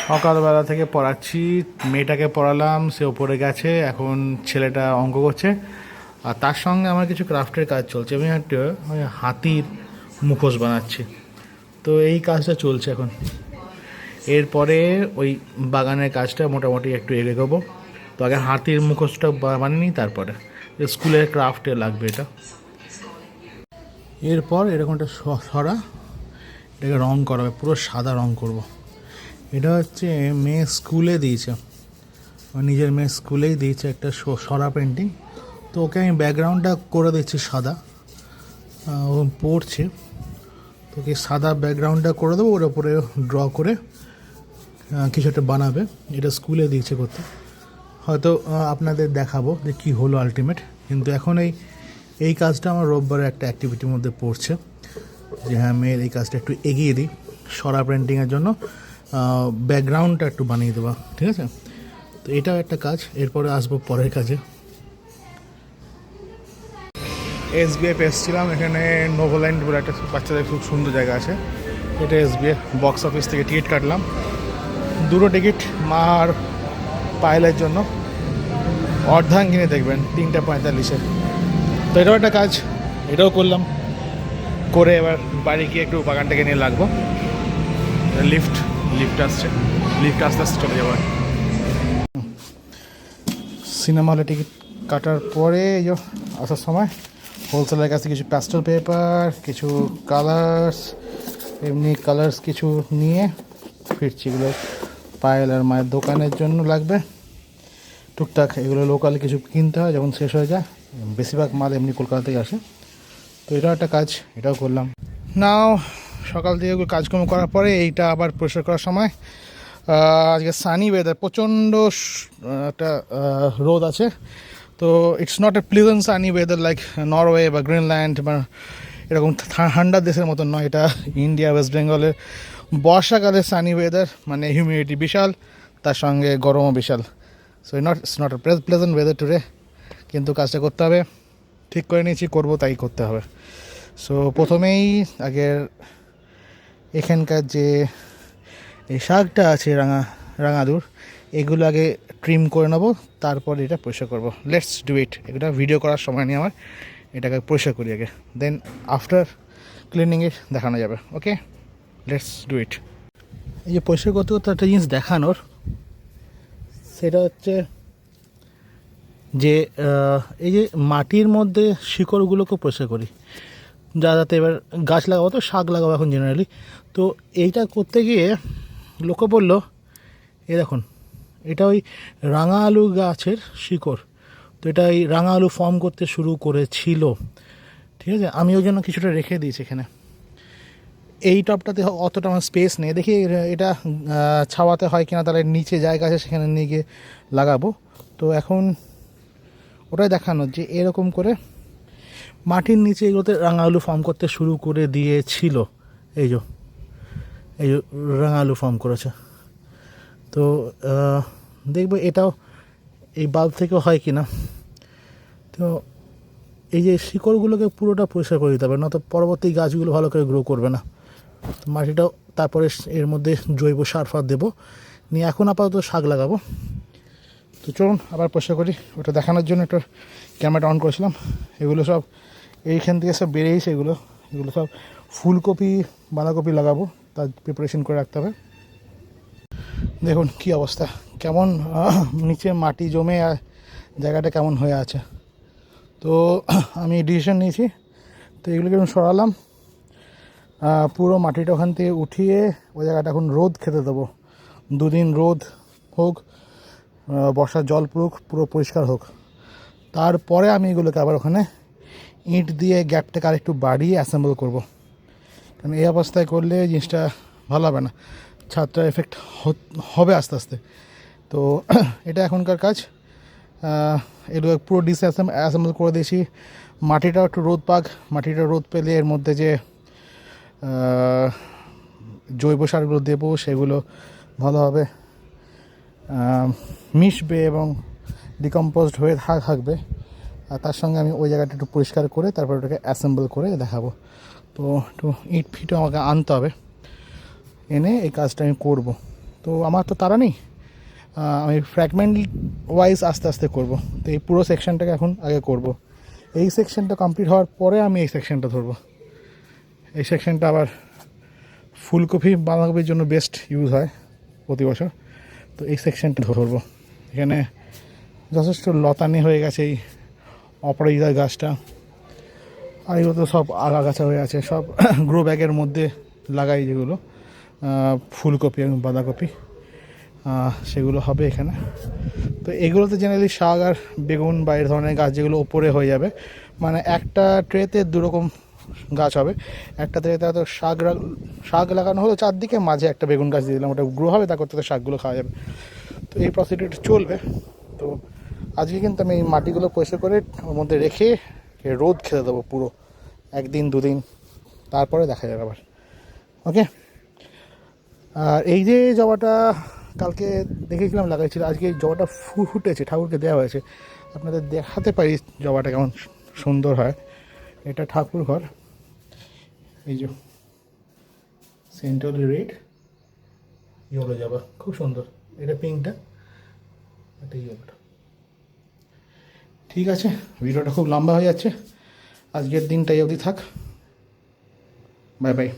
সকালবেলা থেকে পড়াচ্ছি, মেয়েটাকে পড়ালাম, সে ওপরে গেছে, এখন ছেলেটা অঙ্ক করছে, আর তার সঙ্গে আমার কিছু ক্রাফটের কাজ চলছে। আমি একটা হাতির মুখোশ বানাচ্ছি, তো এই কাজটা চলছে এখন। এরপরে ওই বাগানের কাজটা মোটামুটি একটু এগোবো। তো আগে হাতির মুখোশটা বানিয়ে নিই, তারপরে স্কুলের ক্রাফটে লাগবে এটা। এরপর এরকম একটা সরা, এটাকে রং করা হবে, পুরো সাদা রং করব। এটা হচ্ছে মেয়ে স্কুলে দিয়েছে, নিজের মেয়ে স্কুলেই দিয়েছে একটা সরা পেন্টিং। তো ওকে আমি ব্যাকগ্রাউন্ডটা করে দিচ্ছি সাদা, ও পড়ছে, তো ওকে সাদা ব্যাকগ্রাউন্ডটা করে দেবো, ওর ওপরে ড্র করে কিছু একটা বানাবে। এটা স্কুলে দিয়েছে করতে, হয়তো আপনাদের দেখাবো যে কী হলো আলটিমেট। কিন্তু এখন এই কাজটা আমার রোববারে একটা অ্যাক্টিভিটির মধ্যে পড়ছে, যে হ্যাঁ মেয়ের এই কাজটা একটু এগিয়ে দিই, সরা পেন্টিংয়ের জন্য ব্যাকগ্রাউন্ডটা একটু বানিয়ে দেওয়া, ঠিক আছে? তো এটাও একটা কাজ। এরপরে আসবো পরের কাজে। এসবিআই এসেছিলাম, এখানে নোভোল্যান্ড বলে একটা বাচ্চাদের খুব সুন্দর জায়গা আছে। এটা এসবিআই বক্স অফিস থেকে টিকিট কাটলাম, দুটো টিকিট মার পায়েলের জন্য। অর্ধাঙ্গিনী দেখবেন 3:45-এ। তো এটাও একটা কাজ, এটাও করলাম। করে এবার বাড়ি গিয়ে একটু বাগানটাকে নিয়ে লাগবো। লিফট আসছে, লিফট আস্তে আস্তে চলে যাবো। সিনেমা হলে টিকিট কাটার পরে আসার সময় হোলসেলের কাছে কিছু প্যাস্টেল পেপার, কিছু কালার্স, এমনি কালার্স কিছু নিয়ে ফিরছি। এগুলো পায়েল আর মায়ের দোকানের জন্য লাগবে টুকটাক। এগুলো লোকালে কিছু কিনতে হয়, যখন শেষ হয়ে যায়। বেশিরভাগ মাল এমনি কলকাতা থেকে আসে। তো এটাও একটা কাজ, এটাও করলাম। নাও সকাল থেকে কাজকর্ম করার পরে এইটা আবার পরিষ্কার করার সময়, আজকে সানি ওয়েদার, প্রচণ্ড একটা রোদ আছে। তো it's not A pleasant Sunny weather like Norway বা গ্রিনল্যান্ড বা এরকম ঠান্ডা দেশের মতন নয়। এটা ইন্ডিয়া, ওয়েস্ট বেঙ্গলের বর্ষাকালের সানি ওয়েদার, মানে হিউমিডিটি বিশাল, তার সঙ্গে গরমও বিশাল। So it's not a pleasant weather today, কিন্তু কাজটা করতে হবে, ঠিক করে নিয়েছি, করবো, তাই করতে হবে। সো প্রথমেই আগের এখানকার যে এই শাকটা আছে রাঙাদুর, এগুলো আগে ট্রিম করে নেবো, তারপর এটা পরিষ্কার করবো। Let's do it. এটা ভিডিও করার সময় নিয়ে আমার এটাকে পরিষ্কার করি আগে, দেন আফটার ক্লিনিংয়ে দেখানো যাবে। ওকে, লেটস ডু ইট। এই যে পরিষ্কার করতে করতে একটা জিনিস দেখানোর, সেটা হচ্ছে যে এই যে মাটির মধ্যে শিকড়গুলোকে পরিষ্কার করি, যাতে এবার গাছ লাগাবো, তো শাক লাগাবো এখন জেনারেলি। তো এইটা করতে গিয়ে লক্ষ্য পড়লো, এ দেখুন, এটা ওই রাঙা আলু গাছের শিকড়। তো এটা এই রাঙা আলু ফর্ম করতে শুরু করেছিল, ঠিক আছে? আমি ওই জন্য কিছুটা রেখে দিয়েছি এখানে। এই টবটাতে অতটা আমার স্পেস নেই, দেখি এটা ছাওয়াতে হয় কিনা, তাহলে নিচে জায়গা আছে সেখানে নিয়ে গিয়ে লাগাবো। তো এখন ওটাই দেখানো যে এরকম করে মাটির নিচে এগুলোতে রাঙা আলু ফর্ম করতে শুরু করে দিয়েছিল। এই যে রাঙা আলু ফর্ম করেছে। তো দেখবো এটাও এই বাল্ব থেকেও হয় কি না। তো এই যে শিকড়গুলোকে পুরোটা পরিষ্কার করে দিতে হবে, না তো পরবর্তী গাছগুলো ভালো করে গ্রো করবে না। তো মাটিটাও তারপরে এর মধ্যে জৈব সার ফার দেবো, নিয়ে এখন আপাতত শাক লাগাবো। তো চলুন আবার পরিষ্কার করি। ওটা দেখানোর জন্য একটা ক্যামেরাটা অন করেছিলাম। এগুলো সব এইখান থেকে সব বেরিয়েছে, এগুলো সব ফুলকপি বাঁধাকপি লাগাবো, তার প্রিপারেশন করে রাখতে হবে। দেখুন কী অবস্থা, কেমন নিচে মাটি জমে আর জায়গাটা কেমন হয়ে আছে। তো আমি ডিসিশন নিয়েছি, তো এগুলোকে আমি সরালাম, পুরো মাটিটা ওখান থেকে উঠিয়ে ওই জায়গাটা এখন রোদ খেতে দেবো। 2 দিন রোদ হোক, বর্ষার জল পুরো পরিষ্কার হোক, তারপরে আমি এগুলোকে আবার ওখানে ইট দিয়ে গ্যাপটাকে আরেকটু বাড়িয়ে অ্যাসেম্বল করব। কারণ এই অবস্থায় করলে জিনিসটা ভালো হবে না, ছাদটা এফেক্ট হবে আস্তে আস্তে। তো এটা এখনকার কাজ। এগুলো পুরো অ্যাসেম্বল করে দিয়েছি। মাটিটাও একটু রোদ পাক, মাটিটা রোদ পেলে এর মধ্যে যে জৈব সারগুলো দেবো সেগুলো ভালোভাবে মিশবে এবং ডিকম্পোজড হয়ে থাকবে। আর তার সঙ্গে আমি ওই জায়গাটা একটু পরিষ্কার করে তারপর ওটাকে অ্যাসেম্বল করে দেখাবো। তো একটু ইট ফিটও আমাকে আনতে হবে, এনে এই কাজটা আমি করব। তো তো আমার তো তাড়া নেই, আমি ফ্র্যাগমেন্ট ওয়াইজ আস্তে আস্তে করব। তো এই পুরো সেকশনটাকে এখন আগে করব। এই সেকশনটা কমপ্লিট হওয়ার পরে আমি এই সেকশনটা ধরবো। এই সেকশনটা আবার ফুলকপি বাঁধাকপির জন্য বেস্ট ইউজ হয় প্রতি বছর। তো এই সেকশনটা ধরবো। এখানে যথেষ্ট লতানি হয়ে গেছে এই অপরাজিতা গাছটা, আর এগুলো তো সব আগাছা হয়ে আছে, সব গ্রো ব্যাগের মধ্যে লাগাই যেগুলো ফুলকপি এবং বাঁধাকপি, সেগুলো হবে এখানে। তো এগুলোতে জেনারেলি শাক আর বেগুন বা এই ধরনের গাছ যেগুলো ওপরে হয়ে যাবে, মানে একটা ট্রেতে দুরকম গাছ হবে। একটা ট্রেতে হয়তো শাক লাগানো হলো চারদিকে, মাঝে একটা বেগুন গাছ দিয়ে দিলাম, ওটা গ্রো হবে, তারপর থেকে শাকগুলো খাওয়া যাবে। তো এই প্রসিডিউরটা চলবে। তো আজকে কিন্তু আমি এই মাটিগুলো পরিষ্কার করে ওর মধ্যে রেখে রোদ খেতে দেবো পুরো 1-2 দিন, তারপরে দেখা যাবে আবার। ওকে। আর এই যে জবাটা কালকে দেখেছিলাম লাগাইছিল, আজকে এই জবাটা ফুটেছে, ঠাকুরকে দেওয়া হয়েছে। আপনাদের দেখাতে পারি জবাটা কেমন সুন্দর হয়। এটা ঠাকুর ঘর, এই যে সেন্ট্রাল রেড ইয়েলো জবা, খুব সুন্দর। এটা পিঙ্কটা, এটা ইয়েলোটা। ঠিক আছে, ভিডিওটা খুব লম্বা হয়ে যাচ্ছে, আজকের দিনটা এই অবধি থাক। Bye bye.